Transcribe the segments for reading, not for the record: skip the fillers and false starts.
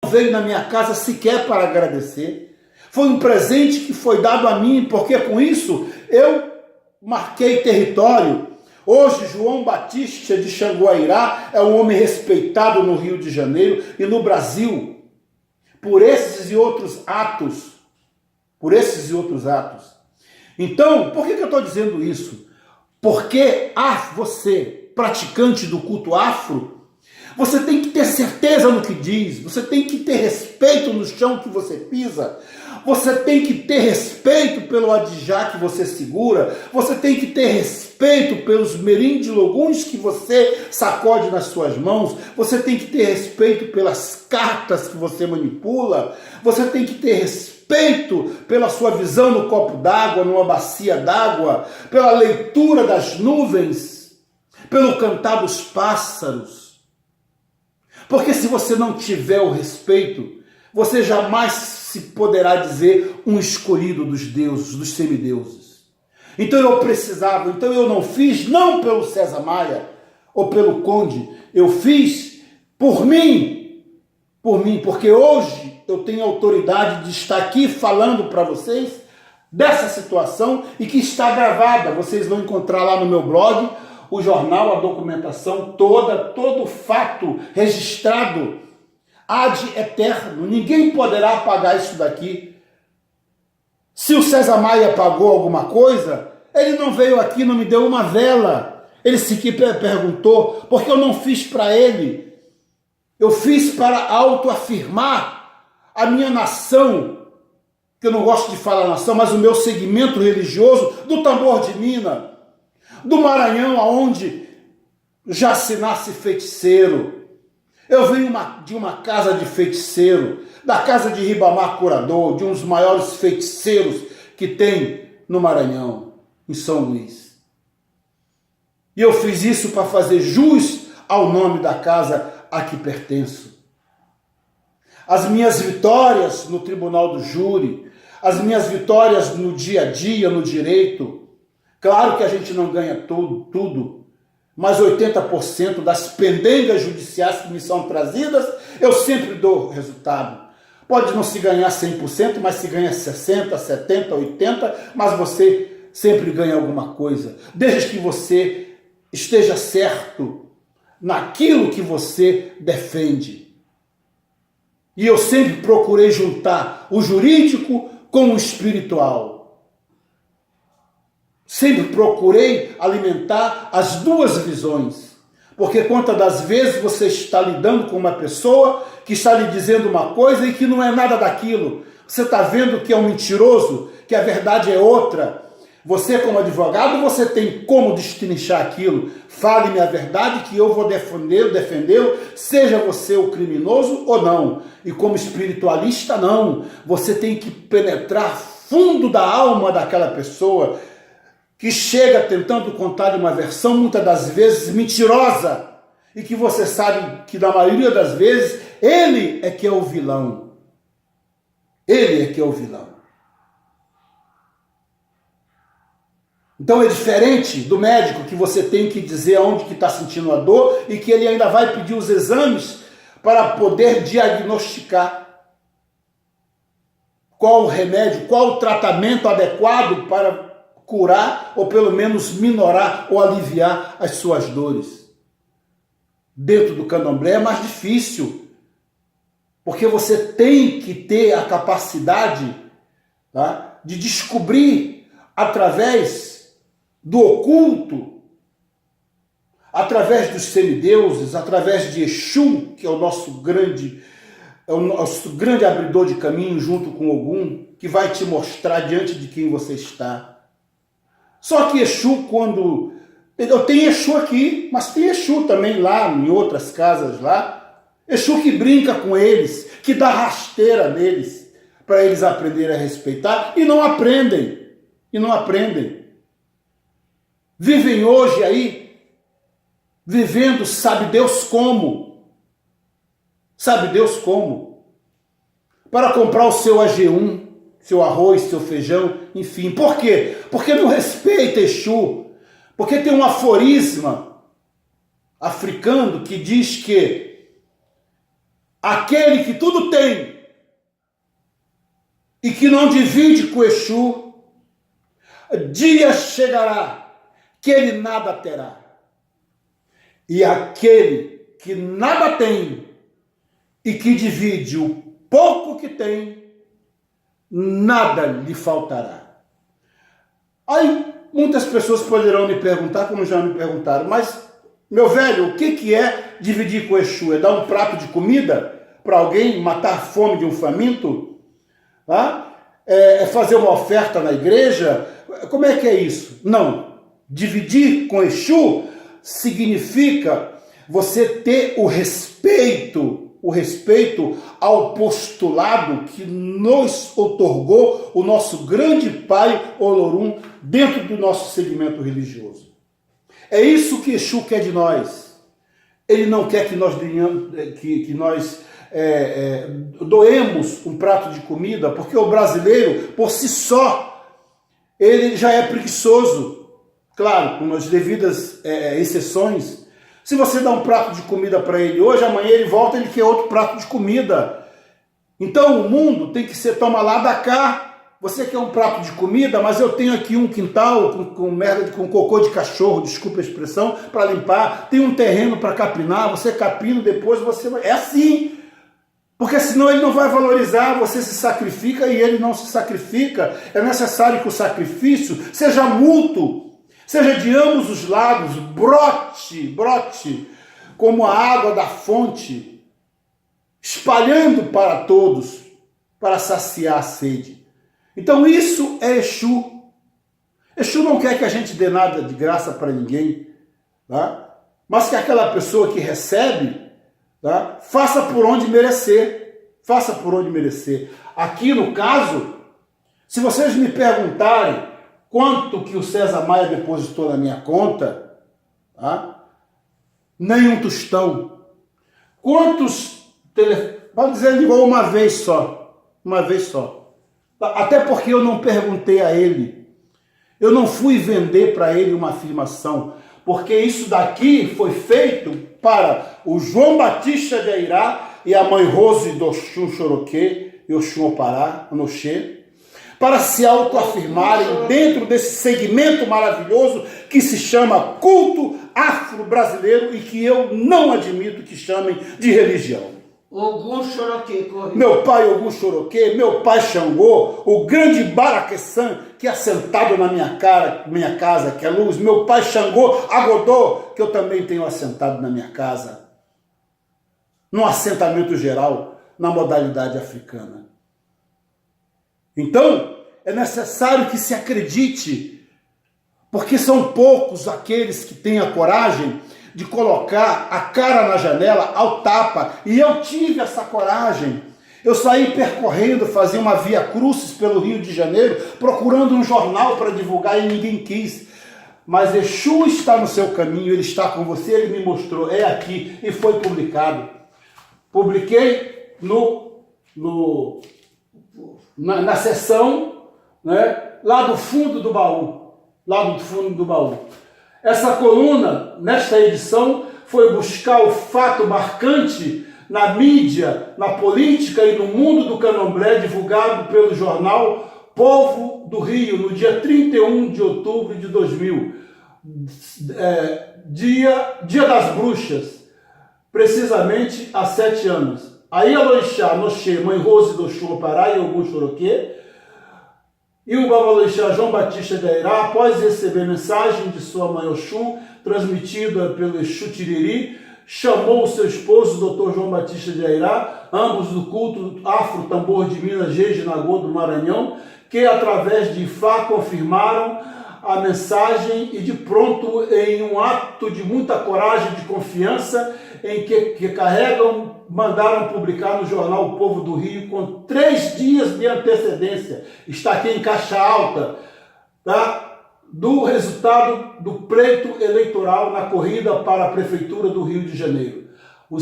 veio na minha casa sequer para agradecer. Foi um presente que foi dado a mim, porque com isso eu marquei território. Hoje, João Batista de Xanguairá é um homem respeitado no Rio de Janeiro e no Brasil, por esses e outros atos. Por esses e outros atos. Então, por que eu estou dizendo isso? Porque você, praticante do culto afro, você tem que ter certeza no que diz, você tem que ter respeito no chão que você pisa, você tem que ter respeito pelo adijá que você segura, você tem que ter respeito pelos merindiloguns que você sacode nas suas mãos, você tem que ter respeito pelas cartas que você manipula, você tem que ter respeito pela sua visão no copo d'água, numa bacia d'água, pela leitura das nuvens, pelo cantar dos pássaros. Porque se você não tiver o respeito, você jamais se poderá dizer um escolhido dos deuses, dos semideuses. Então eu não fiz, não pelo César Maia ou pelo Conde, eu fiz por mim, porque hoje eu tenho autoridade de estar aqui falando para vocês dessa situação e que está gravada. Vocês vão encontrar lá no meu blog o jornal, a documentação toda, todo fato registrado ad eterno. Ninguém poderá apagar isso daqui. Se o César Maia pagou alguma coisa, ele não veio aqui, não me deu uma vela. Ele sequer perguntou, porque eu não fiz para ele. Eu fiz para autoafirmar a minha nação, que eu não gosto de falar nação, mas o meu segmento religioso do tambor de Minas, do Maranhão, aonde já se nasce feiticeiro. Eu venho de uma casa de feiticeiro, da casa de Ribamar Curador, de um dos maiores feiticeiros que tem no Maranhão, em São Luís. E eu fiz isso para fazer jus ao nome da casa a que pertenço. As minhas vitórias no tribunal do júri, as minhas vitórias no dia a dia, no direito. Claro que a gente não ganha tudo, mas 80% das pendengas judiciais que me são trazidas, eu sempre dou resultado. Pode não se ganhar 100%, mas se ganha 60%, 70%, 80%, mas você sempre ganha alguma coisa, desde que você esteja certo naquilo que você defende. E eu sempre procurei juntar o jurídico com o espiritual. Sempre procurei alimentar as duas visões, porque quantas das vezes você está lidando com uma pessoa que está lhe dizendo uma coisa e que não é nada daquilo. Você está vendo que é um mentiroso, que a verdade é outra. Você, como advogado, você tem como destrinchar aquilo. Fale-me a verdade que eu vou defendê-lo, seja você o criminoso ou não. E como espiritualista, não. Você tem que penetrar fundo da alma daquela pessoa que chega tentando contar uma versão, muitas das vezes mentirosa, e que você sabe que na maioria das vezes ele é que é o vilão. Ele é que é o vilão. Então é diferente do médico que você tem que dizer aonde que está sentindo a dor e que ele ainda vai pedir os exames para poder diagnosticar qual o remédio, qual o tratamento adequado para curar ou pelo menos minorar ou aliviar as suas dores. Dentro do candomblé é mais difícil, porque você tem que ter a capacidade, tá, de descobrir através do oculto, através dos semideuses, através de Exu, que é o nosso grande abridor de caminho junto com Ogum, que vai te mostrar diante de quem você está. Só que Exu, quando... Eu tenho Exu aqui, mas tem Exu também lá, em outras casas lá. Exu que brinca com eles, que dá rasteira neles, para eles aprenderem a respeitar, e não aprendem. Vivem hoje aí, vivendo sabe Deus como. Para comprar o seu AG1, seu arroz, seu feijão, enfim. Por quê? Porque não respeita Exu. Porque tem um aforisma africano que diz que aquele que tudo tem e que não divide com Exu, dia chegará que ele nada terá. E aquele que nada tem e que divide o pouco que tem, nada lhe faltará. Aí muitas pessoas poderão me perguntar, como já me perguntaram, mas, meu velho, o que é dividir com Exu? É dar um prato de comida para alguém, matar a fome de um faminto? É fazer uma oferta na igreja? Como é que é isso? Não. Dividir com Exu significa você ter o respeito ao postulado que nos outorgou o nosso grande pai Olorum dentro do nosso segmento religioso. É isso que Exu quer de nós. Ele não quer que nós doemos um prato de comida, porque o brasileiro, por si só, ele já é preguiçoso. Claro, com as devidas exceções. Se você dá um prato de comida para ele hoje, amanhã ele volta e ele quer outro prato de comida. Então o mundo tem que ser toma lá da cá. Você quer um prato de comida, mas eu tenho aqui um quintal com cocô de cachorro, desculpa a expressão, para limpar. Tem um terreno para capinar, você capina, depois você vai... É assim. Porque senão ele não vai valorizar, você se sacrifica e ele não se sacrifica. É necessário que o sacrifício seja mútuo. Seja de ambos os lados, brote, como a água da fonte, espalhando para todos, para saciar a sede. Então isso é Exu. Exu não quer que a gente dê nada de graça para ninguém, tá? Mas que aquela pessoa que recebe, tá? Faça por onde merecer. Faça por onde merecer. Aqui no caso, se vocês me perguntarem quanto que o César Maia depositou na minha conta, tá? Nem um tostão. Quantos pode dizer, ele ligou uma vez só. Até porque eu não perguntei a ele. Eu não fui vender para ele uma afirmação, porque isso daqui foi feito para o João Batista de Airá e a mãe Rose do Oxum Choroquê e Oxum Opará, Anoxê, para se autoafirmarem dentro desse segmento maravilhoso que se chama culto afro-brasileiro e que eu não admito que chamem de religião. Ogum Choroquê, corrido. Meu pai Ogum Choroquê, meu pai Xangô, o grande Baraqueçã, que é assentado na minha casa, que é luz, meu pai Xangô, Agodô, que eu também tenho assentado na minha casa, num assentamento geral, na modalidade africana. Então, é necessário que se acredite, porque são poucos aqueles que têm a coragem de colocar a cara na janela ao tapa, e eu tive essa coragem. Eu saí percorrendo, fazia uma via crucis pelo Rio de Janeiro, procurando um jornal para divulgar e ninguém quis. Mas Exu está no seu caminho, ele está com você, ele me mostrou, é aqui, e foi publicado. Publiquei na seção, né, lá do fundo do baú. Essa coluna, nesta edição, foi buscar o fato marcante na mídia, na política e no mundo do candomblé, divulgado pelo jornal Povo do Rio, no dia 31 de outubro de 2000, dia das bruxas, precisamente há 7 anos. Aí Aloixá, Noxê, Mãe Rose do Oxum Opará e Ogum Choroquê, e o Babaloixá João Batista de Airá, após receber mensagem de sua mãe Oxum, transmitida pelo Exu Tiriri, chamou o seu esposo, o Dr. João Batista de Airá, ambos do culto Afro-Tambor de Minas Gerais, de Nagô do Maranhão, que através de Ifá confirmaram a mensagem e de pronto, em um ato de muita coragem, de confiança, em que carregam, mandaram publicar no jornal O Povo do Rio com 3 dias de antecedência. Está aqui em caixa alta, tá? Do resultado do pleito eleitoral na corrida para a Prefeitura do Rio de Janeiro. A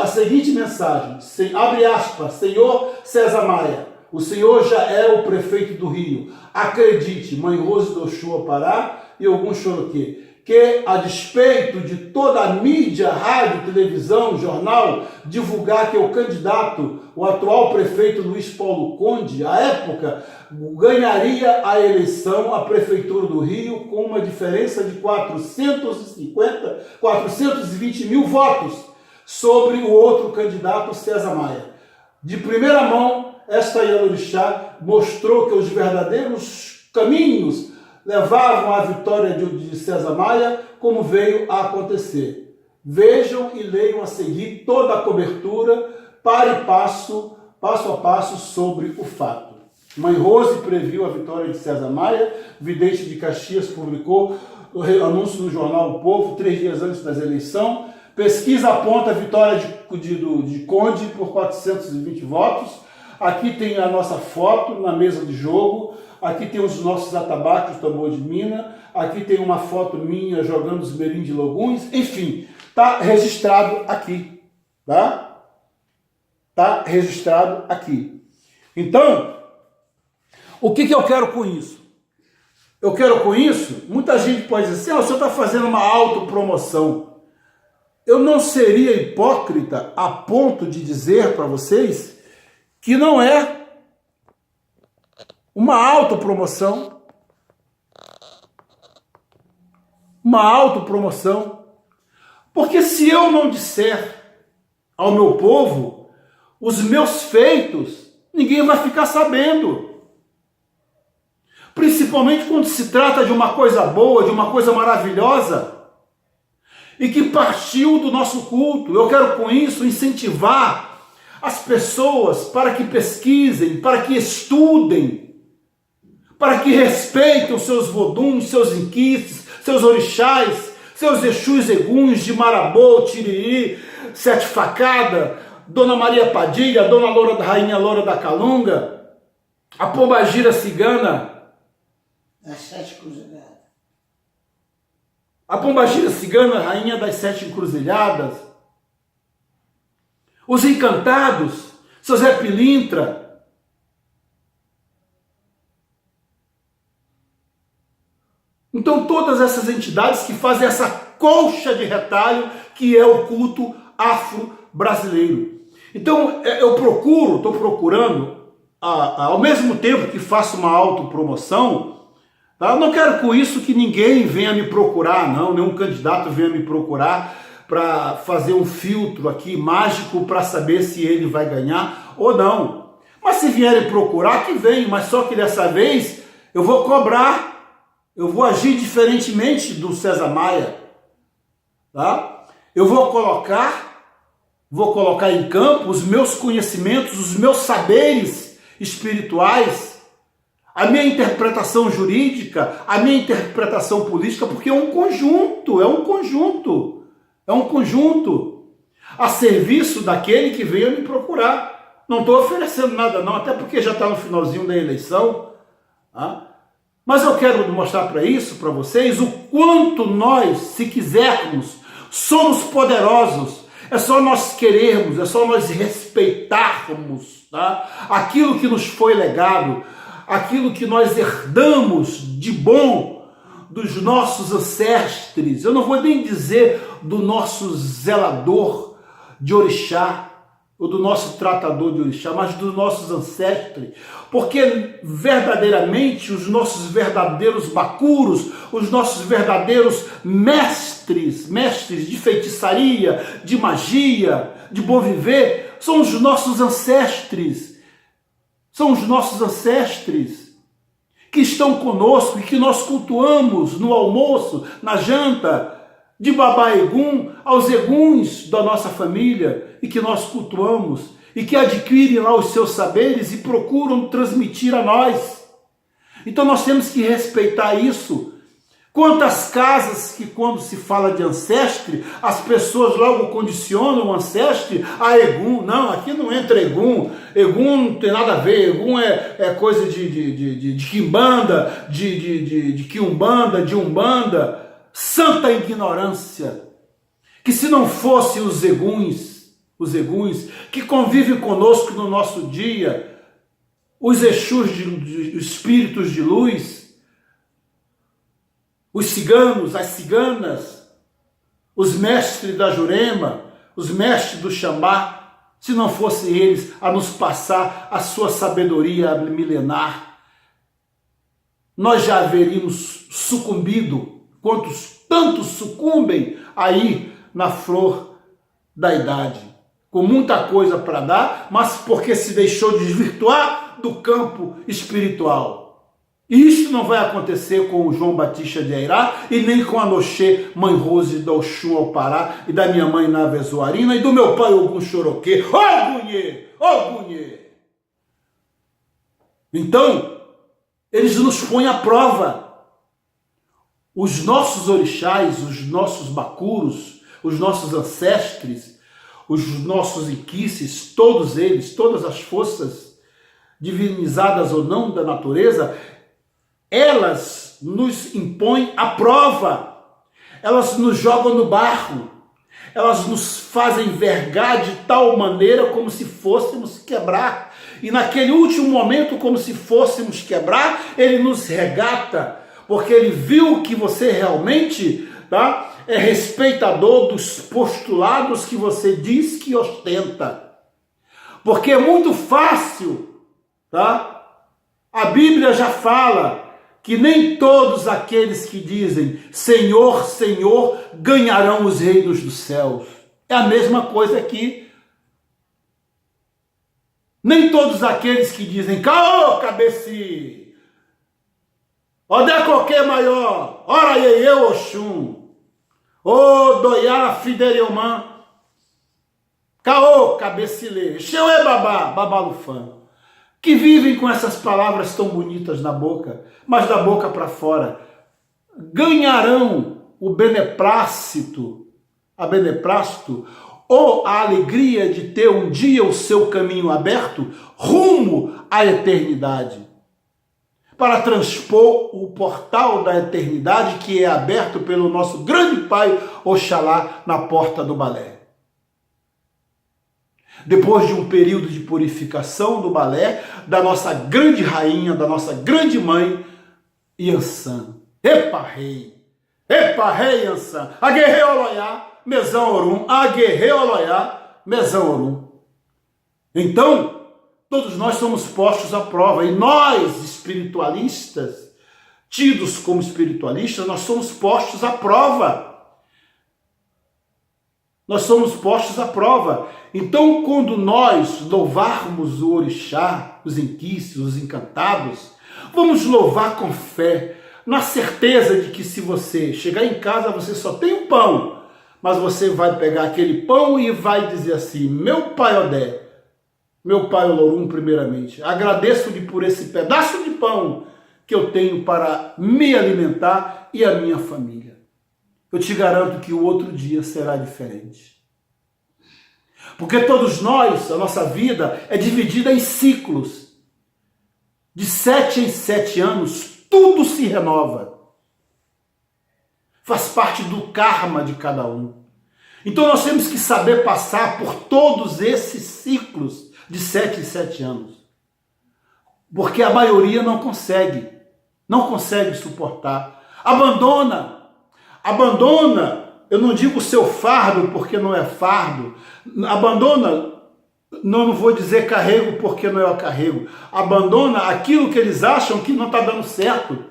seguinte mensagem, abre aspas, senhor César Maia, o senhor já é o prefeito do Rio. Acredite, Mãe Rose do Oxum Opará e Ogum Choroquê, que, a despeito de toda a mídia, rádio, televisão, jornal, divulgar que o candidato, o atual prefeito Luiz Paulo Conde, à época, ganharia a eleição à Prefeitura do Rio com uma diferença de 420 mil votos sobre o outro candidato, César Maia. De primeira mão, esta Ielorixá mostrou que os verdadeiros caminhos levavam à vitória de César Maia, como veio a acontecer. Vejam e leiam a seguir toda a cobertura, passo a passo sobre o fato. Mãe Rose previu a vitória de César Maia, vidente de Caxias publicou o anúncio no jornal O Povo 3 dias antes das eleições. Pesquisa aponta a vitória de Conde por 420 votos. Aqui tem a nossa foto na mesa de jogo. Aqui tem os nossos atabaques, o tambor de mina. Aqui tem uma foto minha jogando os merim de Loguns. Enfim, está registrado aqui. Tá? Está registrado aqui. Então, o que eu quero com isso? Eu quero com isso, muita gente pode dizer assim, o senhor está fazendo uma autopromoção. Eu não seria hipócrita a ponto de dizer para vocês que não é uma autopromoção. Uma autopromoção. Porque se eu não disser ao meu povo os meus feitos, ninguém vai ficar sabendo. Principalmente quando se trata de uma coisa boa, de uma coisa maravilhosa, e que partiu do nosso culto. Eu quero com isso incentivar as pessoas para que pesquisem, para que estudem, para que respeitem os seus voduns, seus inquices, seus orixás, seus exus eguns de Marabô, Tiriri, Sete Facada, Dona Maria Padilha, Dona Loura, Rainha Loura da Calunga, a Pombagira Cigana, Das 7 Cruzadas. A Pombagira Cigana, Rainha das 7 Encruzilhadas, os Encantados, seu Zé Pilintra, então todas essas entidades que fazem essa colcha de retalho que é o culto afro-brasileiro. Então estou procurando, ao mesmo tempo que faço uma autopromoção, tá? Eu não quero com isso que ninguém venha me procurar, não, nenhum candidato venha me procurar para fazer um filtro aqui mágico para saber se ele vai ganhar ou não. Mas se vierem procurar, que venham, mas só que dessa vez eu vou cobrar. Eu vou agir diferentemente do César Maia, tá? Eu vou colocar em campo os meus conhecimentos, os meus saberes espirituais, a minha interpretação jurídica, a minha interpretação política, porque é um conjunto, a serviço daquele que veio me procurar. Não estou oferecendo nada não, até porque já está no finalzinho da eleição, tá? Mas eu quero mostrar para vocês o quanto nós, se quisermos, somos poderosos. É só nós querermos, é só nós respeitarmos, tá? Aquilo que nos foi legado, aquilo que nós herdamos de bom dos nossos ancestres. Eu não vou nem dizer do nosso zelador de orixá, ou do nosso tratador de orixá, mas dos nossos ancestres, porque verdadeiramente os nossos verdadeiros bacuros, os nossos verdadeiros mestres de feitiçaria, de magia, de bom viver, são os nossos ancestres, que estão conosco e que nós cultuamos no almoço, na janta, de Babá Egum aos eguns da nossa família e que nós cultuamos e que adquirem lá os seus saberes e procuram transmitir a nós. Então nós temos que respeitar isso. Quantas casas que quando se fala de ancestre, as pessoas logo condicionam o ancestre a Egum. Não, aqui não entra Egum. Egum não tem nada a ver. Egum é coisa de quimbanda, de quiumbanda, de umbanda. Santa ignorância, que se não fosse os eguns que convivem conosco no nosso dia, os exus, os espíritos de luz, os ciganos, as ciganas, os mestres da Jurema, os mestres do Xambá, se não fossem eles a nos passar a sua sabedoria milenar, nós já haveríamos sucumbido, quantos tantos sucumbem aí na flor da idade, com muita coisa para dar, mas porque se deixou desvirtuar do campo espiritual. E isso não vai acontecer com o João Batista de Airá e nem com a Noxê, mãe Rose da Oxum ao Pará e da minha mãe Navezoarina e do meu pai Ogum Choroquê. Ô Gunhê! Ô Gunhê! Então, eles nos põem à prova. Os nossos orixás, os nossos bacuros, os nossos ancestres, os nossos inquices, todos eles, todas as forças divinizadas ou não da natureza, elas nos impõem a prova, elas nos jogam no barro, elas nos fazem vergar de tal maneira como se fôssemos quebrar. E naquele último momento, como se fôssemos quebrar, ele nos regata, porque ele viu que você realmente é respeitador dos postulados que você diz que ostenta. Porque é muito fácil, a Bíblia já fala que nem todos aqueles que dizem Senhor, Senhor, ganharão os reinos dos céus. É a mesma coisa aqui. Nem todos aqueles que dizem caô, cabeci, odé qualquer maior, ora eu Oxum, ô doiara fidereumã, caô, cabecilê, xeuê babá, babalufã, que vivem com essas palavras tão bonitas na boca, mas da boca para fora, ganharão o beneplácito, ou a alegria de ter um dia o seu caminho aberto rumo à eternidade, para transpor o portal da eternidade que é aberto pelo nosso grande Pai Oxalá na porta do balé. Depois de um período de purificação do balé, da nossa grande rainha, da nossa grande mãe, Iansã. Epa rei Iansã, aguerrei Oloiá, Mesão Orum, aguerrei Oloiá, Mesão Orum. Então, todos nós somos postos à prova, e nós, espiritualistas, tidos como espiritualistas, nós somos postos à prova. Nós somos postos à prova. Então, quando nós louvarmos o orixá, os inquices, os encantados, vamos louvar com fé, na certeza de que se você chegar em casa, você só tem um pão, mas você vai pegar aquele pão e vai dizer assim, meu pai Odé, meu pai Olorum primeiramente, agradeço-lhe por esse pedaço de pão que eu tenho para me alimentar e a minha família. Eu te garanto que o outro dia será diferente. Porque todos nós, a nossa vida é dividida em ciclos. De 7 em 7 anos, tudo se renova. Faz parte do karma de cada um. Então nós temos que saber passar por todos esses ciclos de 7 em 7 anos. Porque a maioria não consegue suportar. Abandona, eu não digo o seu fardo porque não é fardo, abandona, não vou dizer carrego porque não é carrego, abandona aquilo que eles acham que não está dando certo.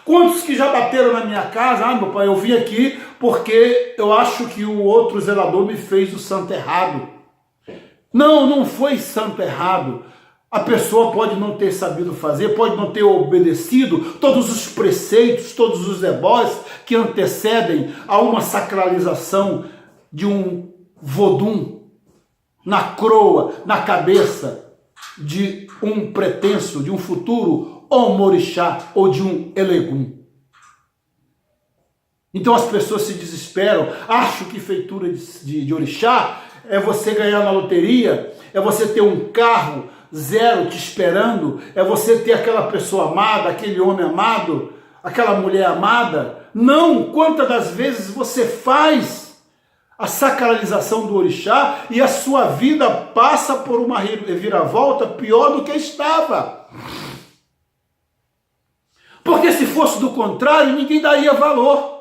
Quantos que já bateram na minha casa, meu pai, eu vim aqui porque eu acho que o outro zelador me fez o santo errado. Não foi santo errado. A pessoa pode não ter sabido fazer, pode não ter obedecido todos os preceitos, todos os ebós que antecedem a uma sacralização de um vodum na croa, na cabeça de um pretenso, de um futuro omorixá ou de um elegum. Então as pessoas se desesperam, acham que feitura de orixá é você ganhar na loteria, é você ter um carro zero te esperando, é você ter aquela pessoa amada, aquele homem amado, aquela mulher amada. Não, quantas das vezes você faz a sacralização do orixá e a sua vida passa por uma reviravolta pior do que estava. Porque se fosse do contrário, ninguém daria valor.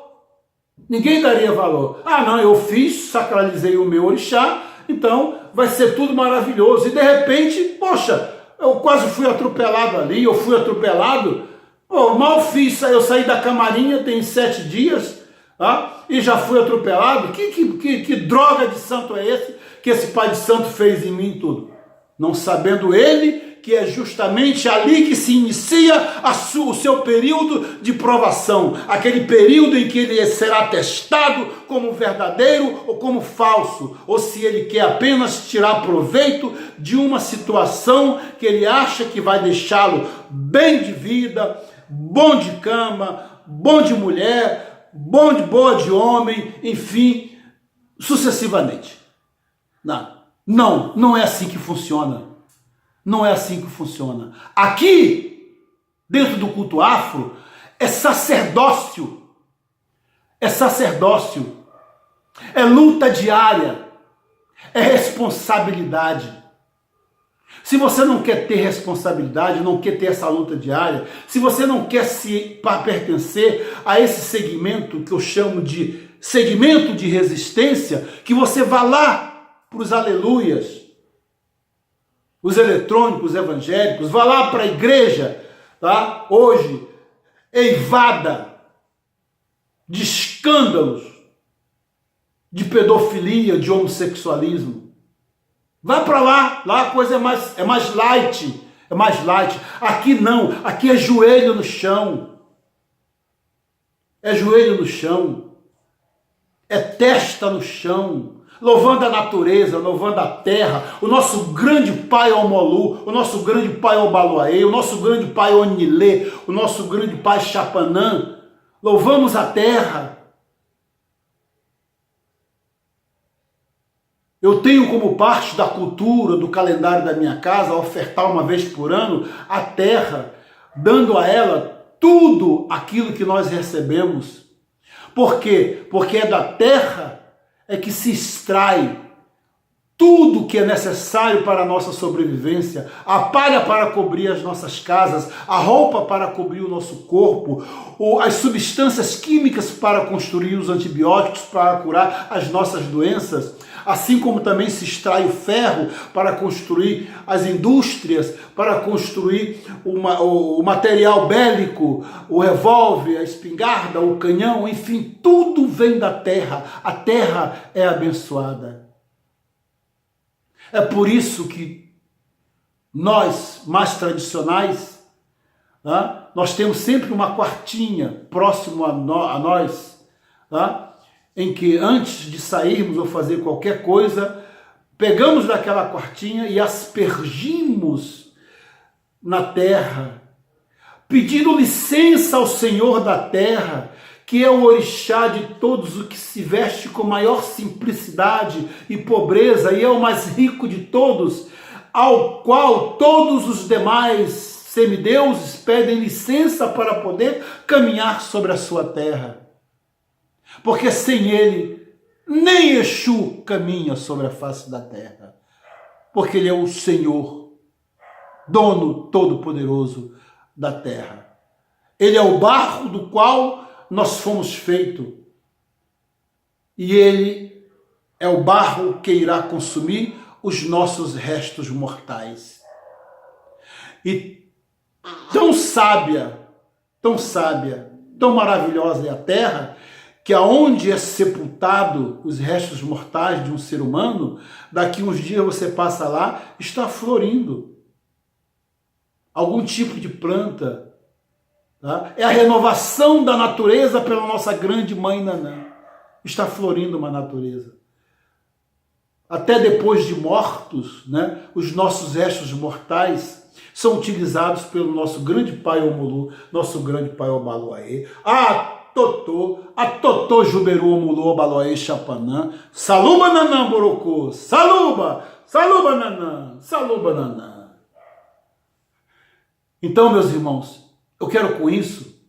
Ninguém daria valor. Ah, não, eu fiz, sacralizei o meu orixá, então vai ser tudo maravilhoso. E de repente, poxa, eu quase fui atropelado ali, eu fui atropelado. Pô, mal fiz, eu saí da camarinha tem 7 dias, tá? E já fui atropelado. Que droga de santo é esse que esse pai de santo fez em mim tudo? Não sabendo ele que é justamente ali que se inicia o seu período de provação, aquele período em que ele será testado como verdadeiro ou como falso, ou se ele quer apenas tirar proveito de uma situação que ele acha que vai deixá-lo bem de vida, bom de cama, bom de mulher, boa de homem, enfim, sucessivamente. Não é assim que funciona. Não é assim que funciona. Aqui, dentro do culto afro, é sacerdócio. É sacerdócio. É luta diária. É responsabilidade. Se você não quer ter responsabilidade, não quer ter essa luta diária, se você não quer pertencer a esse segmento que eu chamo de segmento de resistência, que você vá lá para os aleluias, os eletrônicos evangélicos, vá lá para a igreja, tá? Hoje, eivada de escândalos, de pedofilia, de homossexualismo. Vá para lá a coisa é mais light, é mais light. Aqui não, aqui é joelho no chão. É joelho no chão. É testa no chão. Louvando a natureza, louvando a terra, o nosso grande pai Omolu, o nosso grande pai Obaloaê, o nosso grande pai Onilê, o nosso grande pai Chapanã. Louvamos a terra. Eu tenho como parte da cultura, do calendário da minha casa, ofertar uma vez por ano a terra, dando a ela tudo aquilo que nós recebemos. Por quê? Porque é da terra é que se extrai tudo que é necessário para a nossa sobrevivência, a palha para cobrir as nossas casas, a roupa para cobrir o nosso corpo, as substâncias químicas para construir os antibióticos, para curar as nossas doenças, assim como também se extrai o ferro para construir as indústrias, para construir o material bélico, o revólver, a espingarda, o canhão, enfim, tudo vem da terra. A terra é abençoada. É por isso que nós, mais tradicionais, nós temos sempre uma quartinha próximo a nós, em que antes de sairmos ou fazer qualquer coisa, pegamos daquela quartinha e aspergimos na terra, pedindo licença ao Senhor da terra, que é o orixá de todos, o que se veste com maior simplicidade e pobreza, e é o mais rico de todos, ao qual todos os demais semideuses pedem licença para poder caminhar sobre a sua terra. Porque sem ele, nem Exu caminha sobre a face da terra. Porque ele é o Senhor, dono todo-poderoso da terra. Ele é o barro do qual nós fomos feitos. E ele é o barro que irá consumir os nossos restos mortais. E tão sábia, tão maravilhosa é a terra, que aonde é sepultado os restos mortais de um ser humano, daqui uns dias você passa lá, está florindo algum tipo de planta. Tá? É a renovação da natureza pela nossa grande mãe Nanã. Está florindo uma natureza. Até depois de mortos, né, os nossos restos mortais são utilizados pelo nosso grande pai Omolu, nosso grande pai Obaloaê, a Totô Juberu Omulu Obaloaê Chapanã, Saluba Nanã Borocô, Saluba Nanã. Então, meus irmãos, eu quero com isso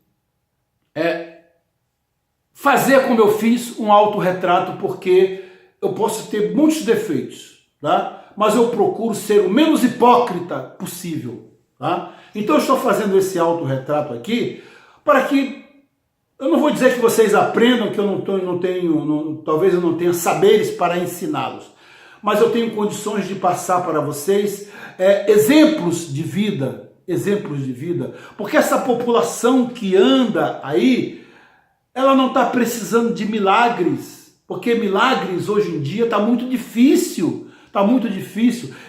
fazer como eu fiz um autorretrato, porque eu posso ter muitos defeitos, tá? Mas eu procuro ser o menos hipócrita possível. Tá? Então eu estou fazendo esse autorretrato aqui para que, eu não vou dizer que vocês aprendam, que eu talvez eu não tenha saberes para ensiná-los, mas eu tenho condições de passar para vocês exemplos de vida, porque essa população que anda aí, ela não está precisando de milagres, porque milagres hoje em dia está muito difícil.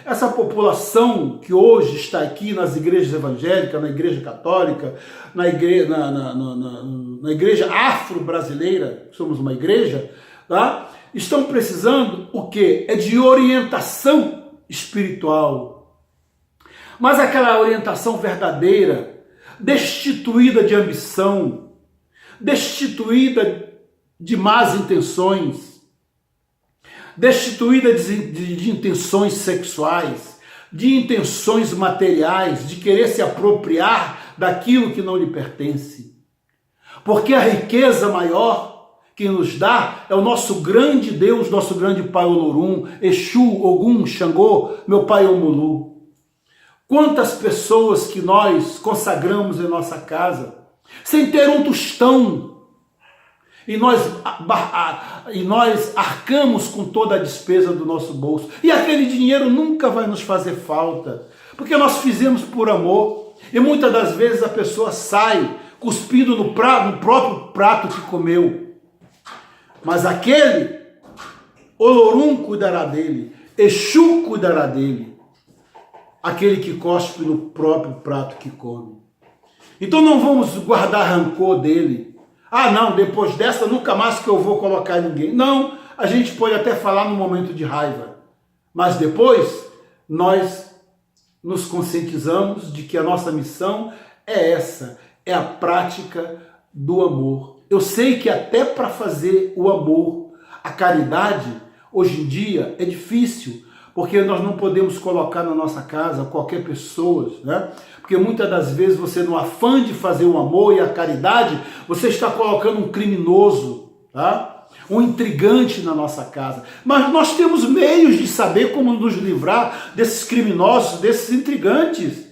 Essa população que hoje está aqui nas igrejas evangélicas, na igreja católica, na igreja afro-brasileira, somos uma igreja, tá? Estão precisando o quê? É de orientação espiritual. Mas aquela orientação verdadeira, destituída de ambição, destituída de más intenções, destituída de intenções sexuais, de intenções materiais, de querer se apropriar daquilo que não lhe pertence. Porque a riqueza maior que nos dá é o nosso grande Deus, nosso grande Pai Olorum, Exu, Ogum, Xangô, meu Pai Omulu. Quantas pessoas que nós consagramos em nossa casa, sem ter um tostão, e nós arcamos com toda a despesa do nosso bolso. E aquele dinheiro nunca vai nos fazer falta, porque nós fizemos por amor. E muitas das vezes a pessoa sai cuspindo no próprio prato que comeu. Mas aquele, Olorum cuidará dele, Exu cuidará dele, aquele que cospe no próprio prato que come. Então não vamos guardar rancor dele. Ah, não, depois dessa nunca mais que eu vou colocar ninguém. Não, a gente pode até falar no momento de raiva, mas depois nós nos conscientizamos de que a nossa missão é essa, é a prática do amor. Eu sei que até para fazer o amor, a caridade, hoje em dia é difícil, porque nós não podemos colocar na nossa casa qualquer pessoa, né? Porque muitas das vezes você, no afã de fazer o amor e a caridade, você está colocando um criminoso, tá? Um intrigante na nossa casa. Mas nós temos meios de saber como nos livrar desses criminosos, desses intrigantes.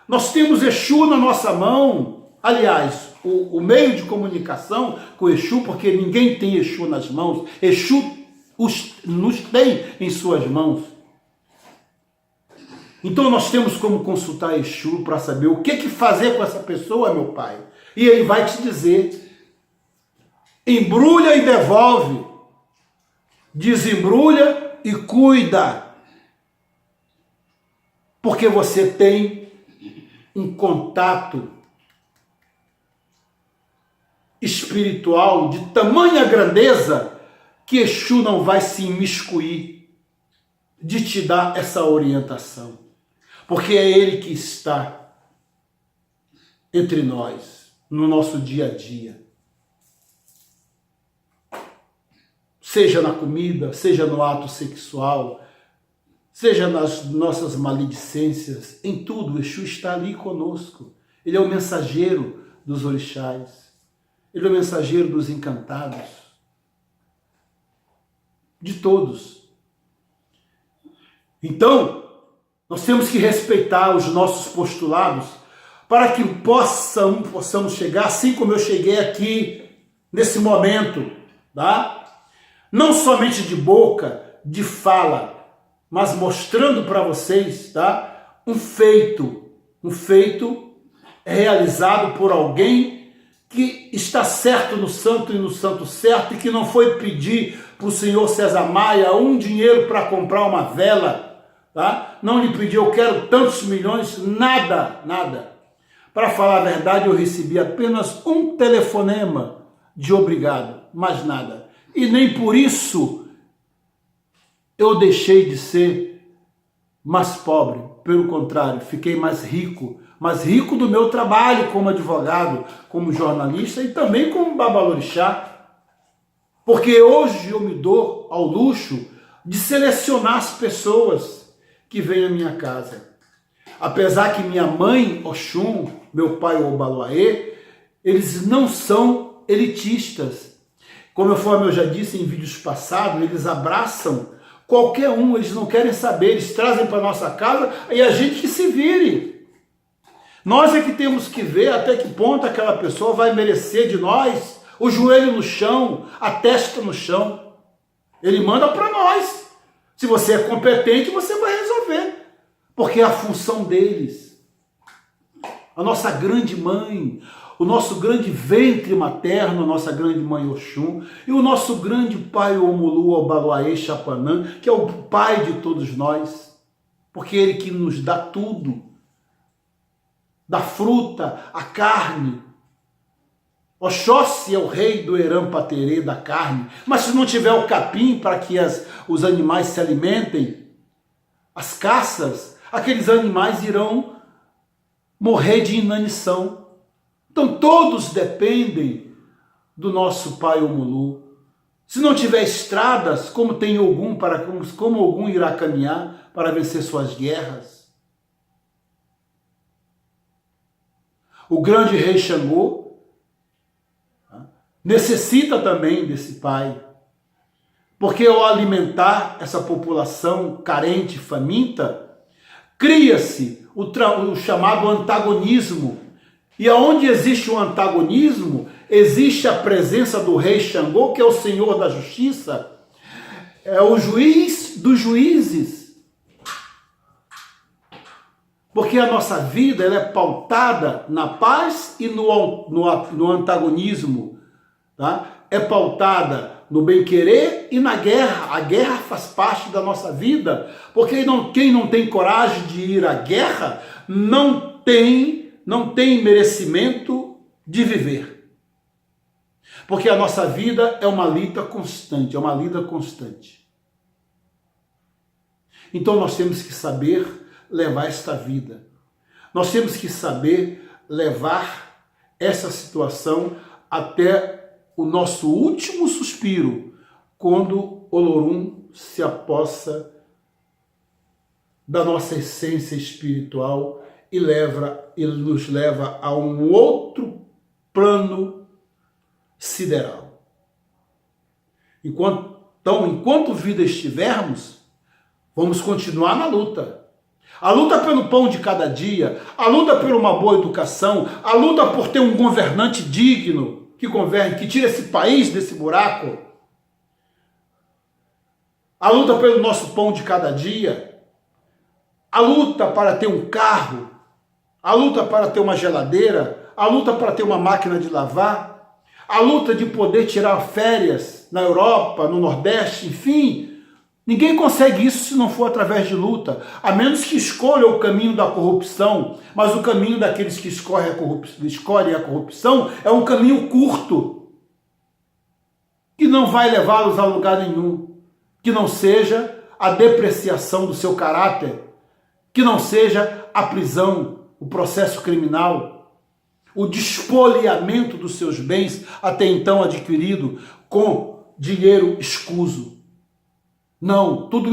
Nós temos Exu na nossa mão. Aliás, o meio de comunicação com Exu, porque ninguém tem Exu nas mãos, Exu nos tem em suas mãos. Então nós temos como consultar Exu para saber o que fazer com essa pessoa, meu pai. E ele vai te dizer, embrulha e devolve, desembrulha e cuida. Porque você tem um contato espiritual de tamanha grandeza que Exu não vai se imiscuir de te dar essa orientação. Porque é Ele que está entre nós, no nosso dia a dia. Seja na comida, seja no ato sexual, seja nas nossas maledicências, em tudo, o Exu está ali conosco. Ele é o mensageiro dos orixás, ele é o mensageiro dos encantados, de todos. Então, nós temos que respeitar os nossos postulados para que possamos chegar, assim como eu cheguei aqui, nesse momento, tá? Não somente de boca, de fala, mas mostrando para vocês, tá? Um feito realizado por alguém que está certo no santo e no santo certo, e que não foi pedir para o senhor César Maia um dinheiro para comprar uma vela, tá? Não lhe pedi, eu quero tantos milhões, nada. Para falar a verdade, eu recebi apenas um telefonema de obrigado, mais nada. E nem por isso eu deixei de ser mais pobre. Pelo contrário, fiquei mais rico do meu trabalho como advogado, como jornalista e também como babalorixá. Porque hoje eu me dou ao luxo de selecionar as pessoas que vem à minha casa. Apesar que minha mãe, Oxum, meu pai, Obaloaê, eles não são elitistas. Conforme eu já disse em vídeos passados, eles abraçam qualquer um, eles não querem saber, eles trazem para nossa casa e a gente que se vire. Nós é que temos que ver até que ponto aquela pessoa vai merecer de nós o joelho no chão, a testa no chão. Ele manda para nós. Se você é competente, você vai resolver. Porque é a função deles. A nossa grande mãe, o nosso grande ventre materno, a nossa grande mãe Oxum, e o nosso grande pai Omulu Obaloaê Chapanã, que é o pai de todos nós. Porque ele que nos dá tudo. Da fruta, a carne. Oxóssi é o rei do Eram-Paterê, da carne. Mas se não tiver o capim para que os animais se alimentem, as caças, aqueles animais irão morrer de inanição. Então todos dependem do nosso pai Omulu. Se não tiver estradas, como tem Ogum, como Ogum irá caminhar para vencer suas guerras? O grande rei Xangô necessita também desse pai, porque ao alimentar essa população carente, faminta, cria-se o chamado antagonismo. E aonde existe o antagonismo, existe a presença do rei Xangô, que é o Senhor da Justiça, é o juiz dos juízes. Porque a nossa vida ela é pautada na paz e no antagonismo. Tá? É pautada no bem-querer e na guerra. A guerra faz parte da nossa vida. Porque quem não tem coragem de ir à guerra não tem merecimento de viver. Porque a nossa vida é uma luta constante, Então nós temos que saber levar esta vida. Nós temos que saber levar essa situação até o nosso último suspiro, quando Olorum se apossa da nossa essência espiritual e nos leva a um outro plano sideral. Enquanto vida estivermos, vamos continuar na luta. A luta pelo pão de cada dia, a luta por uma boa educação, a luta por ter um governante digno que governe, que tire esse país desse buraco. A luta pelo nosso pão de cada dia, a luta para ter um carro, a luta para ter uma geladeira, a luta para ter uma máquina de lavar, a luta de poder tirar férias na Europa, no Nordeste, enfim. Ninguém consegue isso se não for através de luta, a menos que escolha o caminho da corrupção, mas o caminho daqueles que escolhem a corrupção é um caminho curto, que não vai levá-los a lugar nenhum, que não seja a depreciação do seu caráter, que não seja a prisão, o processo criminal, o despoliamento dos seus bens até então adquirido com dinheiro escuso. Não, tudo